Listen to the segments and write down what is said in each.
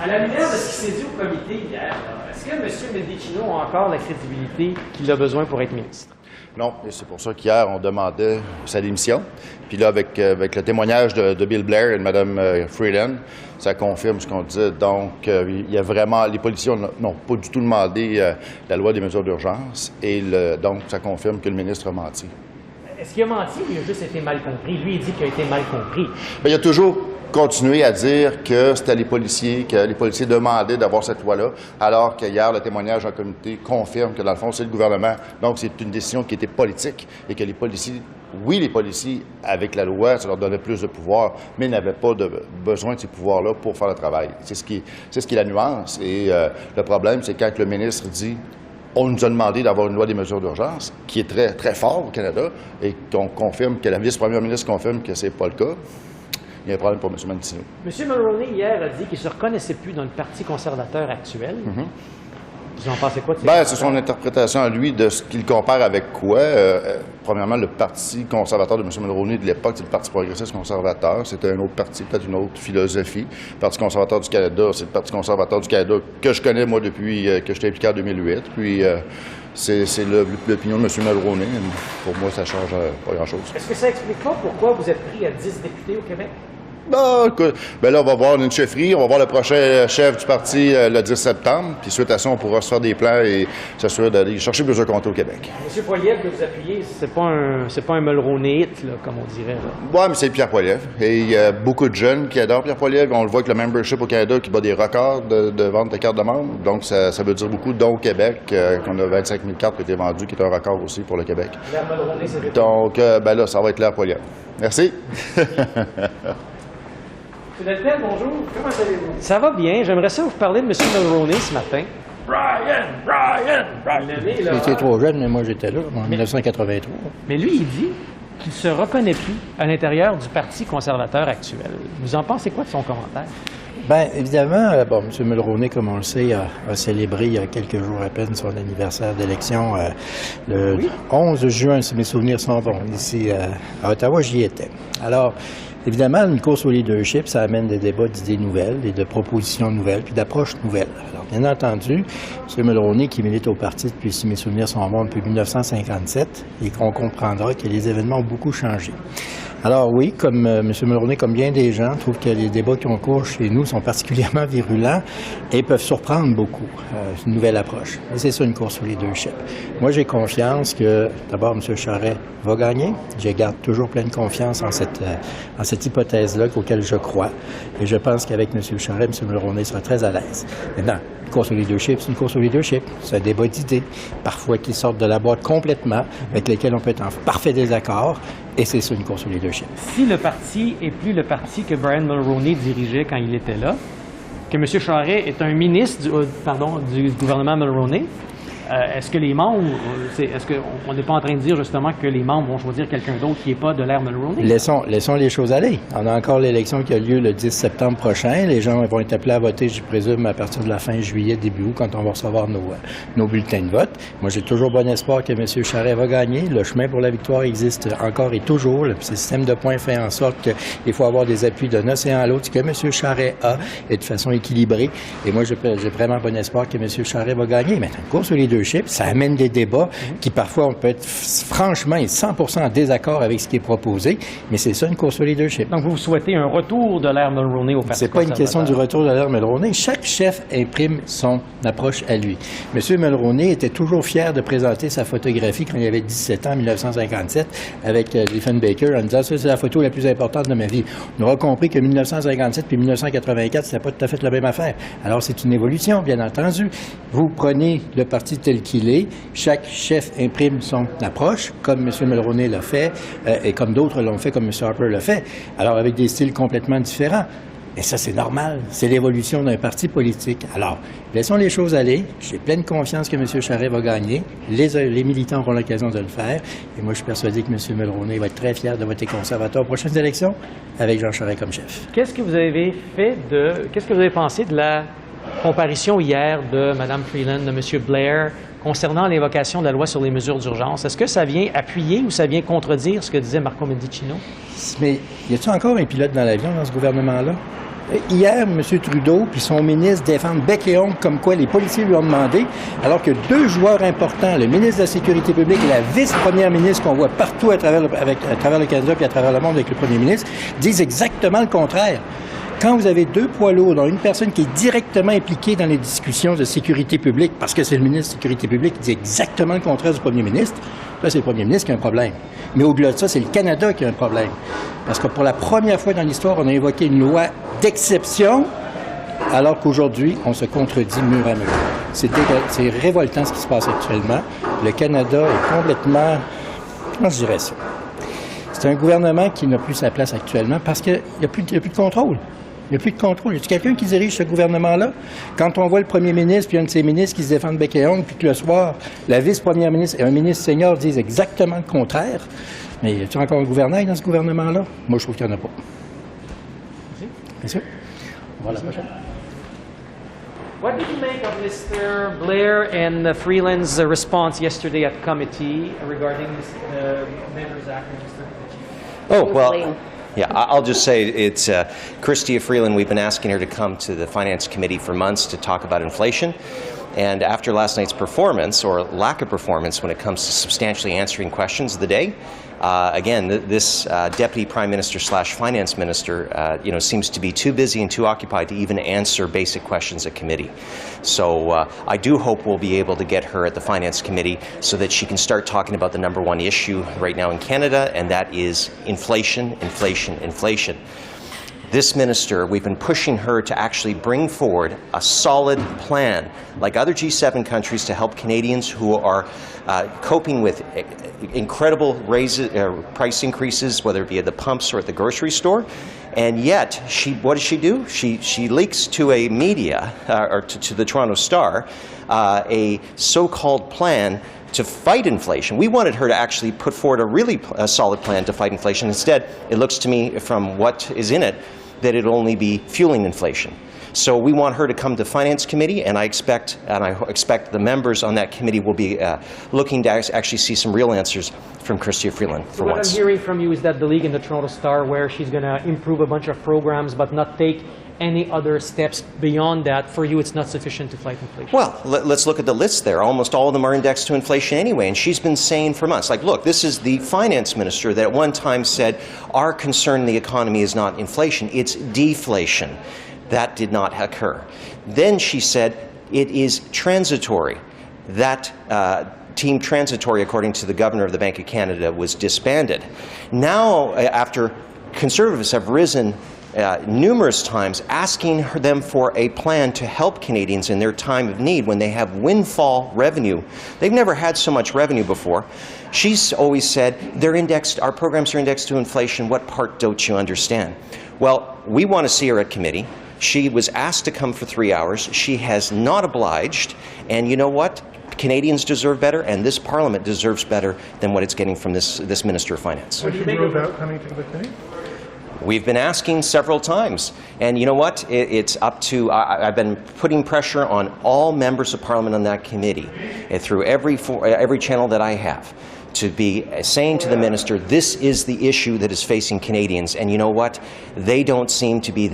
À la lumière de ce qui s'est dit au comité hier, est-ce que M. Mendicino a encore la crédibilité qu'il a besoin pour être ministre? Non, et c'est pour ça qu'hier, on demandait sa démission. Puis là, avec le témoignage de Bill Blair et de Mme Freeland, ça confirme ce qu'on disait. Donc, il y a vraiment... Les policiers n'ont pas du tout demandé la loi des mesures d'urgence. Et donc, ça confirme que le ministre a menti. Est-ce qu'il a menti ou il a juste été mal compris? Lui, il dit qu'il a été mal compris. Bien, il a toujours continué à dire que c'était les policiers, que les policiers demandaient d'avoir cette loi-là, alors qu'hier, le témoignage en comité confirme que, dans le fond, c'est le gouvernement. Donc, c'est une décision qui était politique et que les policiers, oui, les policiers, avec la loi, ça leur donnait plus de pouvoir, mais ils n'avaient pas besoin de ces pouvoirs-là pour faire le travail. C'est ce qui est la nuance. Et le problème, c'est quand le ministre dit on nous a demandé d'avoir une loi des mesures d'urgence, qui est très, très fort au Canada, et qu'on confirme, que la vice-première ministre confirme que ce n'est pas le cas. Il y a un problème pour M. Mendicino. M. Mulroney, hier, a dit qu'il ne se reconnaissait plus dans le Parti conservateur actuel. Vous en pensez quoi de Bien, c'est son interprétation à lui de ce qu'il compare avec quoi. Premièrement, le Parti conservateur de M. Mulroney de l'époque, c'est le Parti progressiste conservateur. C'était un autre parti, peut-être une autre philosophie. Le Parti conservateur du Canada, c'est le Parti conservateur du Canada que je connais, moi, depuis que j'étais impliqué en 2008. Puis, c'est l'opinion de M. Mulroney. Pour moi, ça ne change pas grand-chose. Est-ce que ça explique pas pourquoi vous êtes pris à 10 députés au Québec? Ben, écoute, ben là, on va voir une chefferie, on va voir le prochain chef du parti le 10 septembre, puis suite à ça, on pourra se faire des plans et s'assurer d'aller chercher plusieurs comtés au Québec. M. Poilievre, que vous appuyez, c'est pas un Mulroneyite, là, comme on dirait. Oui, mais c'est Pierre Poilievre. Et il y a beaucoup de jeunes qui adorent Pierre Poilievre. On le voit avec le membership au Canada qui bat des records de vente de cartes de membres. Donc, ça veut dire beaucoup, dont au Québec, qu'on a 25 000 cartes qui ont été vendues, qui est un record aussi pour le Québec. L'air Mulroney, c'est donc, ben là, ça va être l'air Poilievre. Merci. M. Deltel, bonjour. Comment allez-vous? Ça va bien. J'aimerais ça vous parler de M. Mulroney ce matin. Brian! J'étais trop jeune, mais moi j'étais là, en 1983. Mais lui, il dit qu'il ne se reconnaît plus à l'intérieur du Parti conservateur actuel. Vous en pensez quoi de son commentaire? Bien, évidemment, bon, M. Mulroney, comme on le sait, a célébré il y a quelques jours à peine son anniversaire d'élection, le 11 juin, si mes souvenirs sont bons, ici à Ottawa, j'y étais. Alors, évidemment, une course au leadership, ça amène des débats d'idées nouvelles et de propositions nouvelles, puis d'approches nouvelles. Alors, bien entendu, M. Mulroney, qui milite au parti depuis, si mes souvenirs sont bons, depuis 1957, et qu'on comprendra que les événements ont beaucoup changé. Alors oui, comme M. Mulroney, comme bien des gens, trouve que les débats qui ont cours chez nous sont particulièrement virulents et peuvent surprendre beaucoup. C'est une nouvelle approche. Et c'est ça, une course au leadership. Moi, j'ai confiance que, d'abord, M. Charest va gagner. Je garde toujours pleine confiance en cette hypothèse-là auquel je crois. Et je pense qu'avec M. Charest, M. Mulroney sera très à l'aise. Maintenant, une course au leadership, c'est une course au leadership. C'est un débat d'idées, parfois qui sortent de la boîte complètement, avec lesquels on peut être en parfait désaccord. Et c'est ça, une course au leadership. Si le parti est plus le parti que Brian Mulroney dirigeait quand il était là, que M. Charest est un ministre du gouvernement Mulroney, est-ce que les membres, est-ce qu'on n'est pas en train de dire justement que les membres vont choisir quelqu'un d'autre qui n'est pas de l'ère Mulroney? Laissons les choses aller. On a encore l'élection qui a lieu le 10 septembre prochain. Les gens vont être appelés à voter, je présume, à partir de la fin juillet, début août, quand on va recevoir nos bulletins de vote. Moi, j'ai toujours bon espoir que M. Charest va gagner. Le chemin pour la victoire existe encore et toujours. Le système de points fait en sorte qu'il faut avoir des appuis d'un océan à l'autre, ce que M. Charest a, et de façon équilibrée. Et moi, j'ai vraiment bon espoir que M. Charest va gagner. Maintenant, course au leadership, ça amène des débats qui, parfois, on peut être franchement et 100% en désaccord avec ce qui est proposé, mais c'est ça, une course au leadership. Donc, vous souhaitez un retour de l'ère Mulroney au Parti conservateur? C'est pas une question du retour de l'ère Mulroney. Chaque chef imprime son approche à lui. M. Mulroney était toujours fier de présenter sa photographie quand il avait 17 ans, en 1957, avec Diefenbaker, en disant « ça, c'est la photo la plus importante de ma vie ». On aura compris que 1957 puis 1984, c'était pas tout à fait la même affaire. Alors, c'est une évolution, bien entendu. Vous prenez le parti tel qu'il est, chaque chef imprime son approche, comme M. Mulroney l'a fait, et comme d'autres l'ont fait, comme M. Harper l'a fait, alors avec des styles complètement différents. Et ça, c'est normal. C'est l'évolution d'un parti politique. Alors, laissons les choses aller. J'ai pleine confiance que M. Charest va gagner. Les militants auront l'occasion de le faire. Et moi, je suis persuadé que M. Mulroney va être très fier de voter conservateur aux prochaines élections avec Jean Charest comme chef. Qu'est-ce que vous avez pensé de la comparution hier de Mme Freeland, de M. Blair, concernant l'évocation de la loi sur les mesures d'urgence? Est-ce que ça vient appuyer ou ça vient contredire ce que disait Marco Mendicino? Mais y a-t-il encore un pilote dans l'avion dans ce gouvernement-là? Hier, M. Trudeau puis son ministre défendent bec et ongle comme quoi les policiers lui ont demandé, alors que deux joueurs importants, le ministre de la Sécurité publique et la vice-première ministre qu'on voit partout à travers le Canada puis à travers le monde avec le premier ministre, disent exactement le contraire. Quand vous avez deux poids lourds, dont une personne qui est directement impliquée dans les discussions de sécurité publique, parce que c'est le ministre de la Sécurité publique qui dit exactement le contraire du premier ministre, là, c'est le premier ministre qui a un problème. Mais au-delà de ça, c'est le Canada qui a un problème. Parce que pour la première fois dans l'histoire, on a évoqué une loi d'exception, alors qu'aujourd'hui, on se contredit mur à mur. C'est révoltant ce qui se passe actuellement. Le Canada est complètement... Comment je dirais ça? C'est un gouvernement qui n'a plus sa place actuellement parce qu'il n'y a plus de contrôle. Il n'y a plus de contrôle. Y a quelqu'un qui dirige ce gouvernement-là? Quand on voit le premier ministre puis un de ses ministres qui se défendent bec et ongle, puis que le soir, la vice-première ministre et un ministre senior disent exactement le contraire, mais y a-t-il encore un gouvernail dans ce gouvernement-là? Moi, je trouve qu'il n'y en a pas. Merci. Merci. On va à la prochaine. What did you make of Mr. Blair and Freeland's response yesterday at committee regarding the Members Act? Oh, well, yeah, I'll just say it's Chrystia Freeland. We've been asking her to come to the Finance Committee for months to talk about inflation. And after last night's performance, or lack of performance when it comes to substantially answering questions of the day, again, this Deputy Prime Minister / Finance Minister, seems to be too busy and too occupied to even answer basic questions at committee. So I do hope we'll be able to get her at the Finance Committee so that she can start talking about the number one issue right now in Canada, and that is inflation, inflation, inflation. This minister, we've been pushing her to actually bring forward a solid plan, like other G7 countries, to help Canadians who are coping with incredible price increases, whether it be at the pumps or at the grocery store. And yet, what does she do? She leaks to a media, or to the Toronto Star, a so-called plan to fight inflation. We wanted her to actually put forward a really solid plan to fight inflation. Instead, it looks to me, from what is in it, that it'll only be fueling inflation. So we want her to come to Finance Committee, and I expect the members on that committee will be looking to actually see some real answers from Chrystia Freeland for what once. I'm hearing from you is that the League and the Toronto Star, where she's going to improve a bunch of programs but not take any other steps beyond that, for you it's not sufficient to fight inflation? Well, let's look at the list there. Almost all of them are indexed to inflation anyway, and she's been saying for months, like, look, this is the finance minister that at one time said, our concern in the economy is not inflation, it's deflation. That did not occur. Then she said, it is transitory. That Team Transitory, according to the Governor of the Bank of Canada, was disbanded. Now, after Conservatives have risen numerous times asking them for a plan to help Canadians in their time of need when they have windfall revenue. They've never had so much revenue before. She's always said, our programs are indexed to inflation. What part don't you understand? Well, we want to see her at committee. She was asked to come for 3 hours. She has not obliged. And you know what? Canadians deserve better, and this Parliament deserves better than what it's getting from this Minister of Finance. Would you rule out coming to the committee? We've been asking several times, and you know what? It's up to, I've been putting pressure on all members of Parliament on that committee, through every channel that I have, to be saying to the minister, this is the issue that is facing Canadians, and you know what? They don't seem to be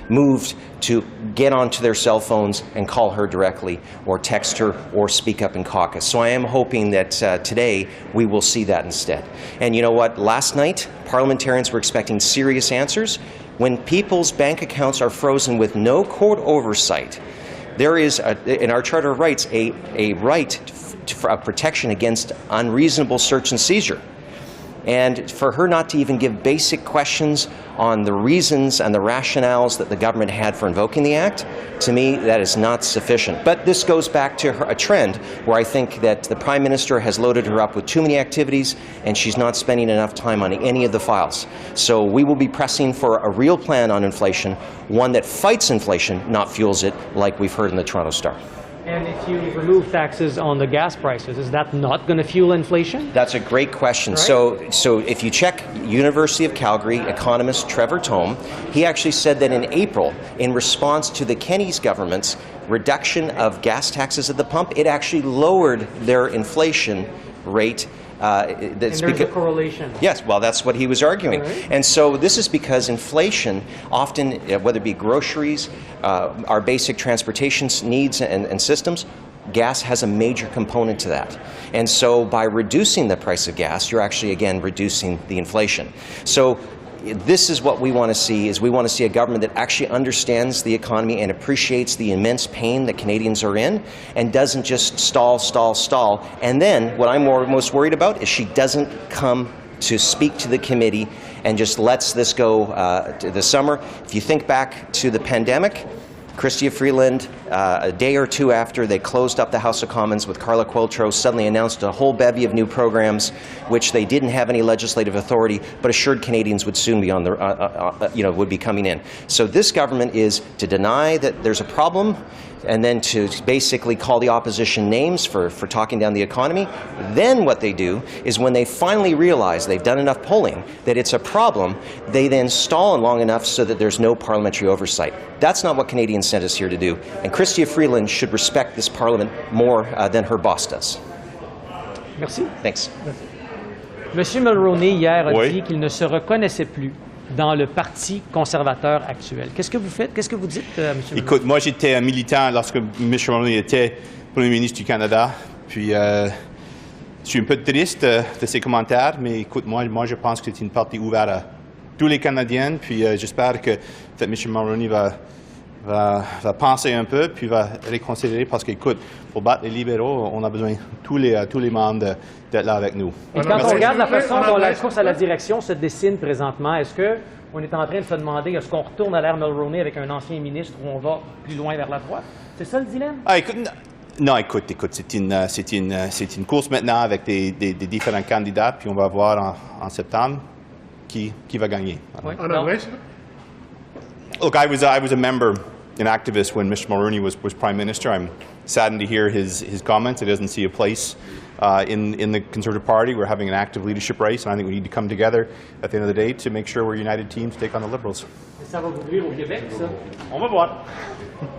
moved to get onto their cell phones and call her directly, or text her, or speak up in caucus. So I am hoping that today we will see that instead. And you know what? Last night, parliamentarians were expecting serious answers. When people's bank accounts are frozen with no court oversight, there is, in our Charter of Rights, a right for protection against unreasonable search and seizure. And for her not to even give basic questions on the reasons and the rationales that the government had for invoking the Act, to me, that is not sufficient. But this goes back to a trend where I think that the Prime Minister has loaded her up with too many activities, and she's not spending enough time on any of the files. So we will be pressing for a real plan on inflation, one that fights inflation, not fuels it, like we've heard in the Toronto Star. And if you remove taxes on the gas prices, is that not going to fuel inflation? That's a great question. Right. So if you check University of Calgary economist Trevor Tome, he actually said that in April, in response to the Kenney's government's reduction of gas taxes at the pump, it actually lowered their inflation rate And there's a correlation. Yes, well, that's what he was arguing. Right. And so this is because inflation often, whether it be groceries, our basic transportation needs and systems, gas has a major component to that. And so by reducing the price of gas, you're actually, again, reducing the inflation. So this is what we want to see, is we want to see a government that actually understands the economy and appreciates the immense pain that Canadians are in and doesn't just stall. And then what I'm most worried about is she doesn't come to speak to the committee and just lets this go to the summer. If you think back to the pandemic, Chrystia Freeland, a day or two after they closed up the House of Commons with Carla Quiltro, suddenly announced a whole bevy of new programs, which they didn't have any legislative authority, but assured Canadians would soon be on the, would be coming in. So this government is to deny that there's a problem, and then to basically call the opposition names for talking down the economy. Then what they do is when they finally realize they've done enough polling that it's a problem, they then stall long enough so that there's no parliamentary oversight. That's not what Canadians sent us here to do. And Chrystia Freeland should respect this Parliament more than her boss does. Merci. Thanks. Monsieur Mulroney, hier, a Oui. dit qu'il ne se reconnaissait plus dans le Parti conservateur actuel. Qu'est-ce que vous faites? Qu'est-ce que vous dites, M. Mulroney? Écoute, moi j'étais un militant lorsque M. Mulroney était Premier ministre du Canada. Puis je suis un peu triste de ses commentaires, mais écoute, moi je pense que c'est une partie ouverte à tous les Canadiens. Puis j'espère que peut-être M. Mulroney va penser un peu, puis va reconsidérer, parce qu'écoute, pour battre les libéraux, on a besoin de tous les membres d'être là avec nous. Et quand on regarde la façon dont la course à la direction se dessine présentement, est-ce qu'on est en train de se demander, est-ce qu'on retourne à l'ère Mulroney avec un ancien ministre ou on va plus loin vers la droite? C'est ça le dilemme? Ah, écoute, non, écoute, c'est une course maintenant avec des différents candidats, puis on va voir en septembre qui va gagner. Oui. On Non. a Look, I was a member, an activist when Mr. Mulroney was Prime Minister. I'm saddened to hear his comments. He doesn't see a place in the Conservative Party. We're having an active leadership race, and I think we need to come together at the end of the day to make sure we're a united team to take on the Liberals. Ça va vous nuire au Québec, ça? On va voir.